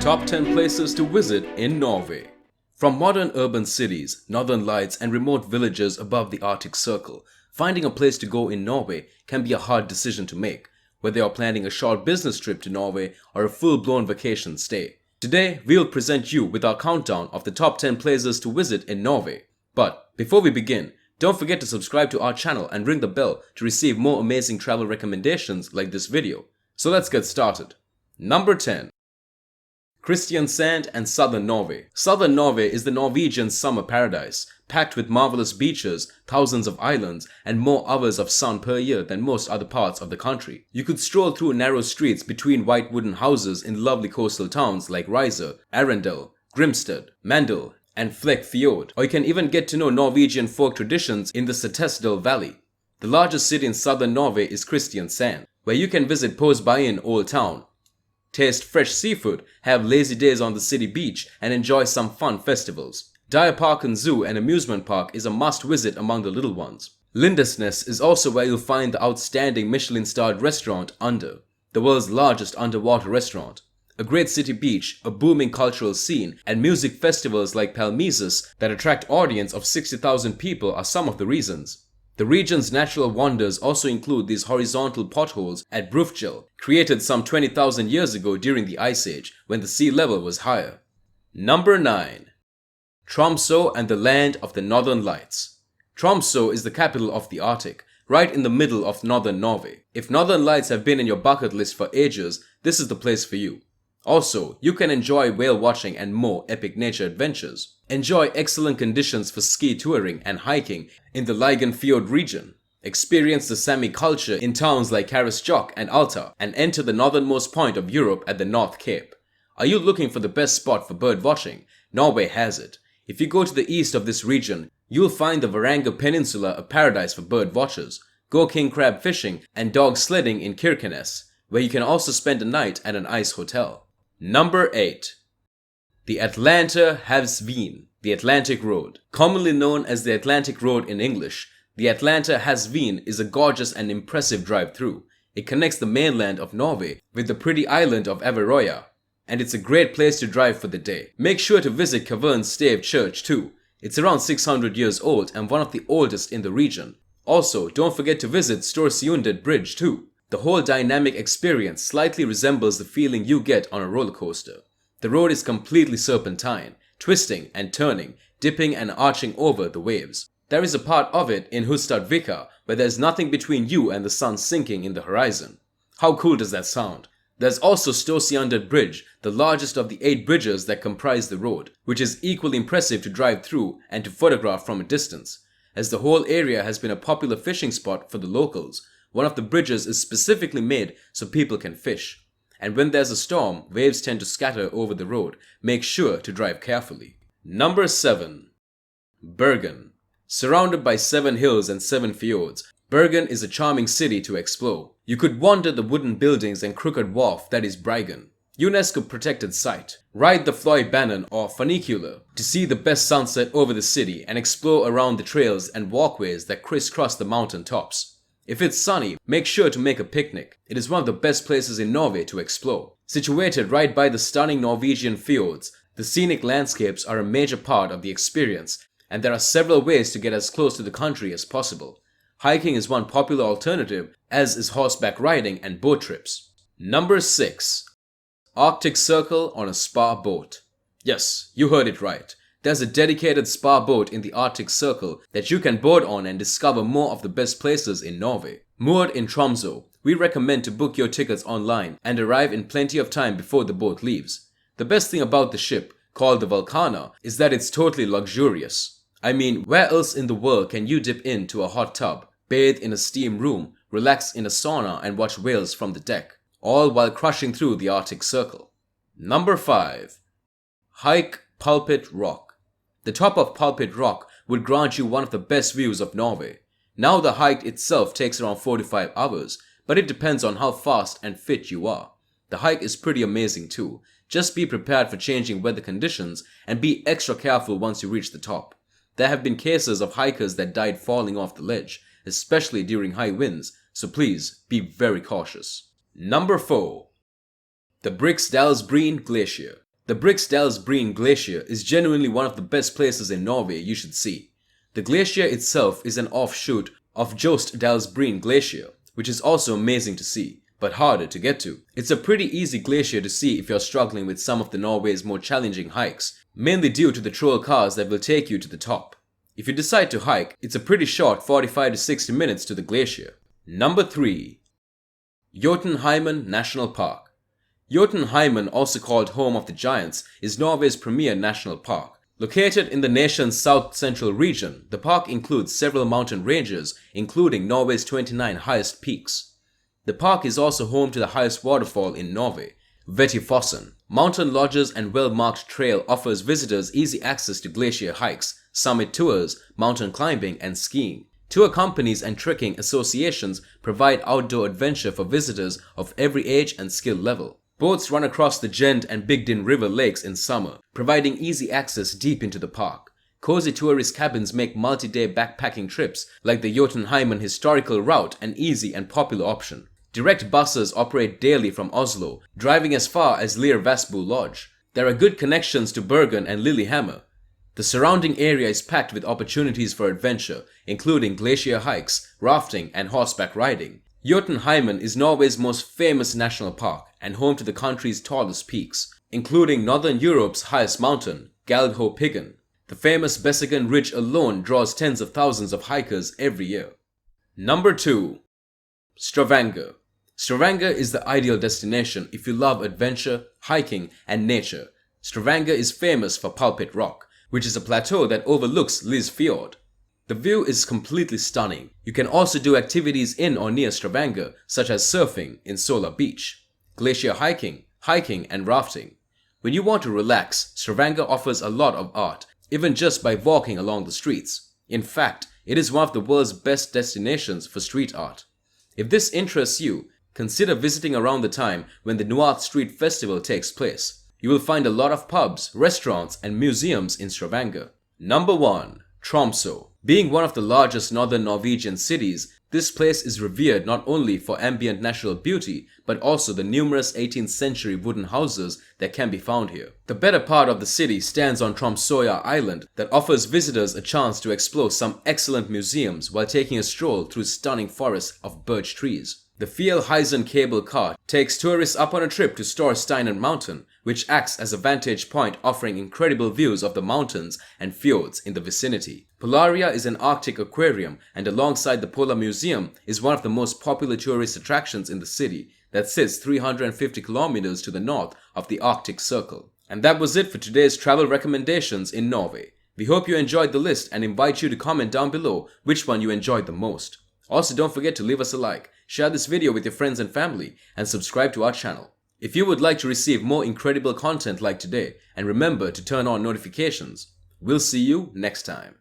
Top 10 places to visit in Norway. From modern urban cities, northern lights and remote villages above the Arctic Circle, finding a place to go in Norway can be a hard decision to make, whether you're planning a short business trip to Norway or a full-blown vacation stay. Today, we'll present you with our countdown of the top 10 places to visit in Norway. But before we begin, don't forget to subscribe to our channel and ring the bell to receive more amazing travel recommendations like this video. So let's get started. Number 10. Kristiansand and Southern Norway. Southern Norway is the Norwegian summer paradise, packed with marvelous beaches, thousands of islands, and more hours of sun per year than most other parts of the country. You could stroll through narrow streets between white wooden houses in lovely coastal towns like Riser, Arendal, Grimstad, Mandal, and Fjord, or you can even get to know Norwegian folk traditions in the Setesdal Valley. The largest city in southern Norway is Kristiansand, where you can visit Påskebergen Old Town, taste fresh seafood, have lazy days on the city beach, and enjoy some fun festivals. Dyreparken Zoo and amusement park is a must visit among the little ones. Lindesnes is also where you'll find the outstanding Michelin-starred restaurant Under, the world's largest underwater restaurant. A great city beach, a booming cultural scene, and music festivals like Palmesus that attract audience of 60,000 people are some of the reasons. The region's natural wonders also include these horizontal potholes at Brufjell, created some 20,000 years ago during the Ice Age, when the sea level was higher. Number 9. Tromsø and the land of the Northern Lights. Tromsø is the capital of the Arctic, right in the middle of northern Norway. If Northern Lights have been in your bucket list for ages, this is the place for you. Also, you can enjoy whale watching and more epic nature adventures. Enjoy excellent conditions for ski touring and hiking in the Fjord region. Experience the Sami culture in towns like Karasjok and Alta, and enter the northernmost point of Europe at the North Cape. Are you looking for the best spot for bird watching? Norway has it. If you go to the east of this region, you'll find the Varanger Peninsula a paradise for bird watchers. Go king crab fishing and dog sledding in Kirkenes, where you can also spend a night at an ice hotel. Number 8. The Atlanterhavsveien, the Atlantic Road. Commonly known as the Atlantic Road in English, the Atlanterhavsveien is a gorgeous and impressive drive-through. It connects the mainland of Norway with the pretty island of Averøya, and it's a great place to drive for the day. Make sure to visit Kavern Stave Church too. It's around 600 years old and one of the oldest in the region. Also, don't forget to visit Storsjundet Bridge too. The whole dynamic experience slightly resembles the feeling you get on a roller coaster. The road is completely serpentine, twisting and turning, dipping and arching over the waves. There is a part of it in Hustadvika where there's nothing between you and the sun sinking in the horizon. How cool does that sound? There's also Storsjundet Bridge, the largest of the 8 bridges that comprise the road, which is equally impressive to drive through and to photograph from a distance. As the whole area has been a popular fishing spot for the locals, one of the bridges is specifically made so people can fish. And when there's a storm, waves tend to scatter over the road. Make sure to drive carefully. Number 7. Bergen. Surrounded by 7 hills and 7 fjords, Bergen is a charming city to explore. You could wander the wooden buildings and crooked wharf that is Briksdalsbreen, UNESCO protected site. Ride the Fløibanen or funicular to see the best sunset over the city and explore around the trails and walkways that crisscross the mountain tops. If it's sunny, make sure to make a picnic. It is one of the best places in Norway to explore. Situated right by the stunning Norwegian fjords, the scenic landscapes are a major part of the experience, and there are several ways to get as close to the country as possible. Hiking is one popular alternative, as is horseback riding and boat trips. Number 6. Arctic Circle on a spa boat. Yes, you heard it right. There's a dedicated spa boat in the Arctic Circle that you can board on and discover more of the best places in Norway. Moored in Tromsø, we recommend to book your tickets online and arrive in plenty of time before the boat leaves. The best thing about the ship, called the Vulcana, is that it's totally luxurious. I mean, where else in the world can you dip into a hot tub, bathe in a steam room, relax in a sauna and watch whales from the deck, all while crushing through the Arctic Circle? Number 5. Hike Pulpit Rock. The top of Pulpit Rock would grant you one of the best views of Norway. Now the hike itself takes around 45 hours, but it depends on how fast and fit you are. The hike is pretty amazing too. Just be prepared for changing weather conditions and be extra careful once you reach the top. There have been cases of hikers that died falling off the ledge, especially during high winds, so please be very cautious. Number 4. The Briksdalsbreen Glacier. The Briksdalsbreen Glacier is genuinely one of the best places in Norway you should see. The glacier itself is an offshoot of Jotunheimen Glacier, which is also amazing to see, but harder to get to. It's a pretty easy glacier to see if you're struggling with some of the Norway's more challenging hikes, mainly due to the troll cars that will take you to the top. If you decide to hike, it's a pretty short 45 to 60 minutes to the glacier. Number 3. Jotunheimen National Park. Jotunheimen, also called Home of the Giants, is Norway's premier national park. Located in the nation's south-central region, the park includes several mountain ranges, including Norway's 29 highest peaks. The park is also home to the highest waterfall in Norway, Vettifossen. Mountain lodges and well-marked trail offers visitors easy access to glacier hikes, summit tours, mountain climbing, and skiing. Tour companies and trekking associations provide outdoor adventure for visitors of every age and skill level. Boats run across the Gent and Bigden River lakes in summer, providing easy access deep into the park. Cozy tourist cabins make multi-day backpacking trips like the Jotunheimen historical route an easy and popular option. Direct buses operate daily from Oslo, driving as far as Vasbu Lodge. There are good connections to Bergen and Lillehammer. The surrounding area is packed with opportunities for adventure, including glacier hikes, rafting, and horseback riding. Jotunheimen is Norway's most famous national park and home to the country's tallest peaks, including Northern Europe's highest mountain, Galdhøpiggen. The famous Bergen Ridge alone draws tens of thousands of hikers every year. Number 2. Stavanger. Stavanger is the ideal destination if you love adventure, hiking, and nature. Stavanger is famous for Pulpit Rock, which is a plateau that overlooks Fjord. The view is completely stunning. You can also do activities in or near Stavanger, such as surfing in Sola Beach, glacier hiking, and rafting. When you want to relax, Stavanger offers a lot of art, even just by walking along the streets. In fact, it is one of the world's best destinations for street art. If this interests you, consider visiting around the time when the North Street Festival takes place. You will find a lot of pubs, restaurants, and museums in Stavanger. Number 1. Tromsø. Being one of the largest northern Norwegian cities, this place is revered not only for ambient natural beauty, but also the numerous 18th century wooden houses that can be found here. The better part of the city stands on Tromsøya Island that offers visitors a chance to explore some excellent museums while taking a stroll through stunning forests of birch trees. The Fjellheisen cable car takes tourists up on a trip to Storsteinen Mountain, which acts as a vantage point offering incredible views of the mountains and fjords in the vicinity. Polaria is an Arctic aquarium, and alongside the Polar Museum is one of the most popular tourist attractions in the city that sits 350 kilometers to the north of the Arctic Circle. And that was it for today's travel recommendations in Norway. We hope you enjoyed the list and invite you to comment down below which one you enjoyed the most. Also, don't forget to leave us a like, share this video with your friends and family, and subscribe to our channel. If you would like to receive more incredible content like today, and remember to turn on notifications. We'll see you next time.